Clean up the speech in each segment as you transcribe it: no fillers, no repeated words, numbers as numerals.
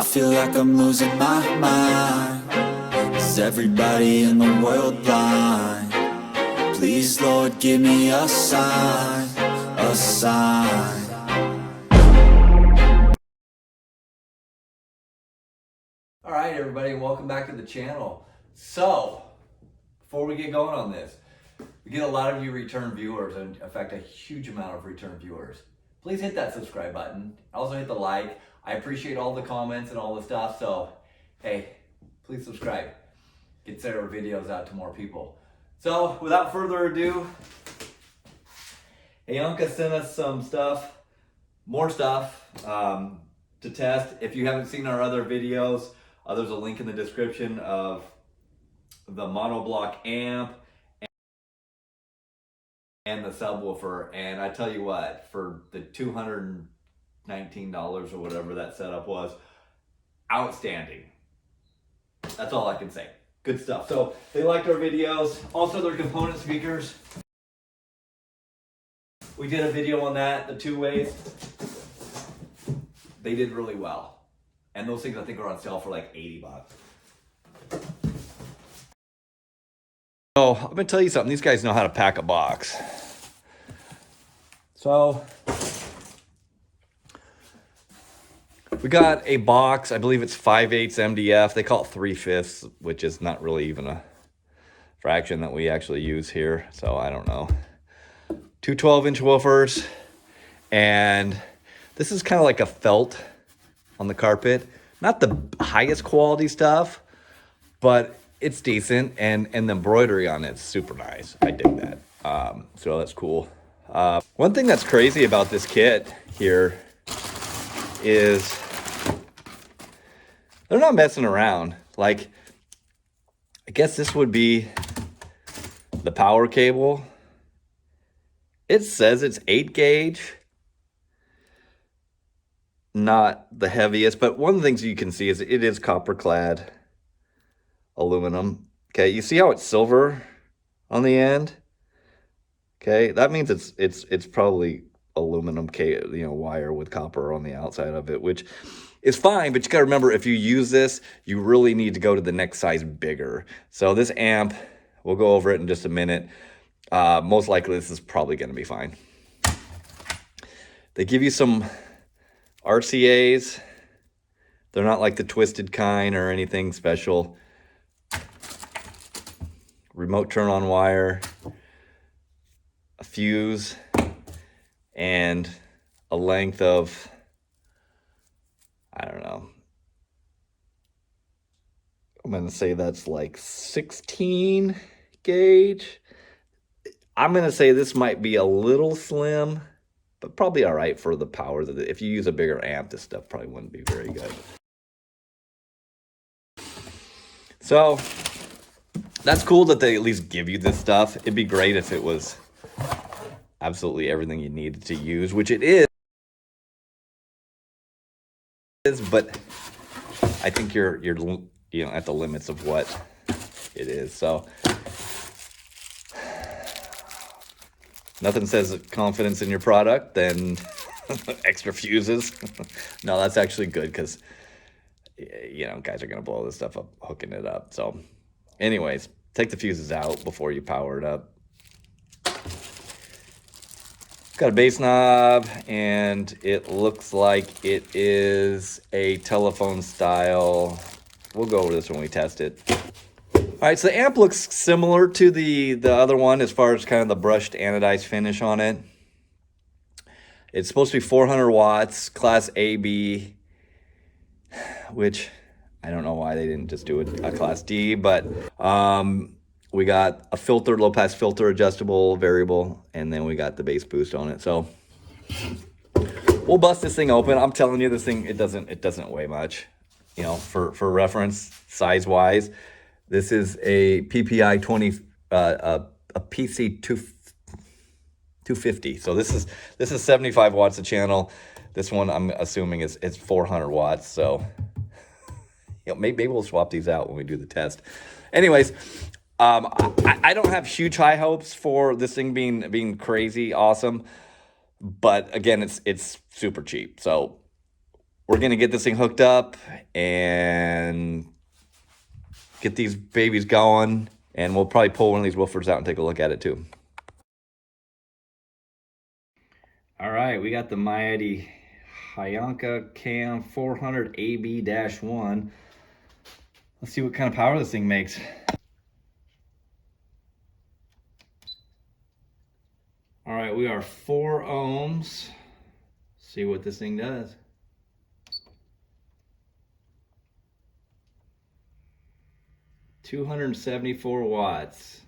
I feel like I'm losing my mind. Is everybody in the world blind? Please, Lord, give me a sign, a sign. All right, everybody, welcome back to the channel. So, before we get going on this, we get a lot of you return viewers, and in fact, a huge amount of return viewers. Please hit that subscribe button. Also hit the like. I appreciate all the comments and all the stuff, so hey, please subscribe. Get our videos out to more people. So, without further ado, Hyanka sent us some stuff, more stuff to test. If you haven't seen our other videos, there's a link in the description of the monoblock amp and the subwoofer. And I tell you what, for the $219 or whatever that setup was, outstanding. That's all I can say. Good stuff. So they liked our videos. Also, their component speakers. We did a video on that, the 2-ways. They did really well. And those things I think are on sale for like $80. So I'm gonna tell you something. These guys know how to pack a box. So we got a box. I believe it's 5/8 MDF. They call it 3/5, which is not really even a fraction that we actually use here. So I don't know. Two 12-inch woofers, and this is kind of like a felt on the carpet. Not the highest quality stuff, but it's decent, and the embroidery on it's super nice. I dig that. So that's cool. One thing that's crazy about this kit here is they're not messing around. Like, I guess this would be the power cable. It says it's 8 gauge. Not the heaviest, but one of the things you can see is it is copper clad aluminum. Okay, you see how it's silver on the end? Okay, that means it's probably aluminum wire with copper on the outside of it, which is fine, but you gotta remember, if you use this, you really need to go to the next size bigger. So this amp, we'll go over it in just a minute. Most likely this is probably gonna be fine. They give you some RCAs. They're not like the twisted kind or anything special. Remote turn on wire, a fuse, and a length of, I don't know, I'm gonna say that's like 16 gauge. I'm gonna say this might be a little slim, but probably all right for the power. If you use a bigger amp, this stuff probably wouldn't be very good. So that's cool that they at least give you this stuff. It'd be great if it was absolutely everything you needed to use, which it is, but I think you're at the limits of what it is. So nothing says confidence in your product than extra fuses. No, that's actually good, because guys are gonna blow this stuff up hooking it up. So anyways, take the fuses out before you power it up. Got a bass knob, and it looks like it is a telephone style. We'll go over this when we test it. All right, so the amp looks similar to the other one as far as kind of the brushed anodized finish on it. It's supposed to be 400 watts, class AB, which I don't know why they didn't just do a class D, but we got a filter, low pass filter, adjustable, variable, and then we got the bass boost on it. So we'll bust this thing open. I'm telling you, this thing, it doesn't weigh much. For reference, size wise, this is a PPI 20, a PC 250. So this is 75 watts a channel. This one I'm assuming is 400 watts. So maybe we'll swap these out when we do the test. Anyways, I don't have huge high hopes for this thing being crazy awesome, but again, it's super cheap. So we're gonna get this thing hooked up and get these babies going, and we'll probably pull one of these woofers out and take a look at it too. All right, we got the mighty Hyanka Cam 400 AB-1. Let's see what kind of power this thing makes. All right, we are 4 ohms. See what this thing does. $274 watts,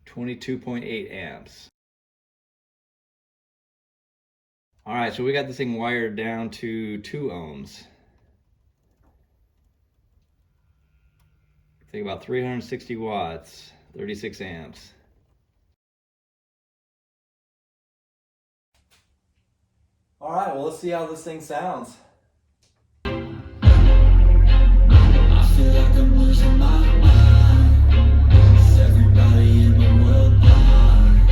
22.8 amps. All right, so we got this thing wired down to 2 ohms. Think about 360 watts, 36 amps. All right, well, let's see how this thing sounds. I feel like I'm losing my mind. Is everybody in the world blind?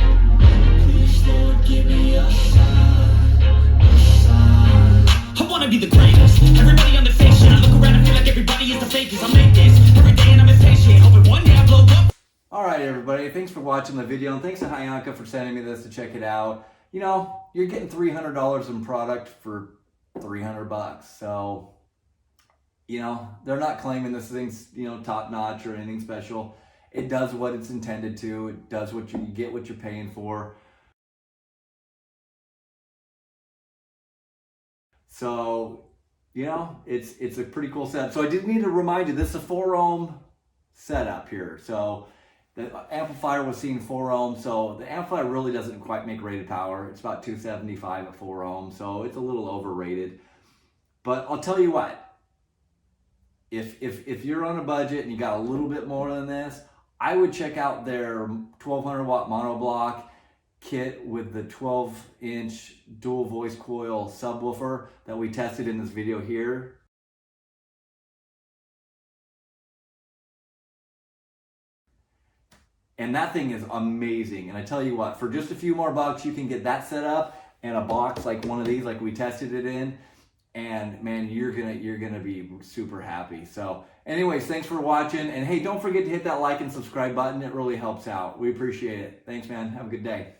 Please, Lord, give me a sign, a sign. I wanna be the greatest. Everybody on the fake shit. I look around and feel like everybody is the fakest. I make this every day and I'm impatient. Hoping one day I blow up. All right, everybody, thanks for watching the video, and thanks to Hyanka for sending me this to check it out. You know, you're getting $300 in product for $300, so you know, they're not claiming this thing's, you know, top notch or anything special. It does what it's intended to. It does what you get what you're paying for. So, you know, it's a pretty cool setup. So I did need to remind you, this is a 4 ohm setup here. So the amplifier was seeing 4 ohms. So the amplifier really doesn't quite make rated power. It's about 275 at 4 ohms. So it's a little overrated. But I'll tell you what, if you're on a budget and you got a little bit more than this, I would check out their 1200 watt monoblock kit with the 12-inch dual voice coil subwoofer that we tested in this video here. And that thing is amazing. And I tell you what, for just a few more bucks, you can get that set up and a box like one of these, like we tested it in. And man, you're gonna be super happy. So anyways, thanks for watching. And hey, don't forget to hit that like and subscribe button. It really helps out. We appreciate it. Thanks, man. Have a good day.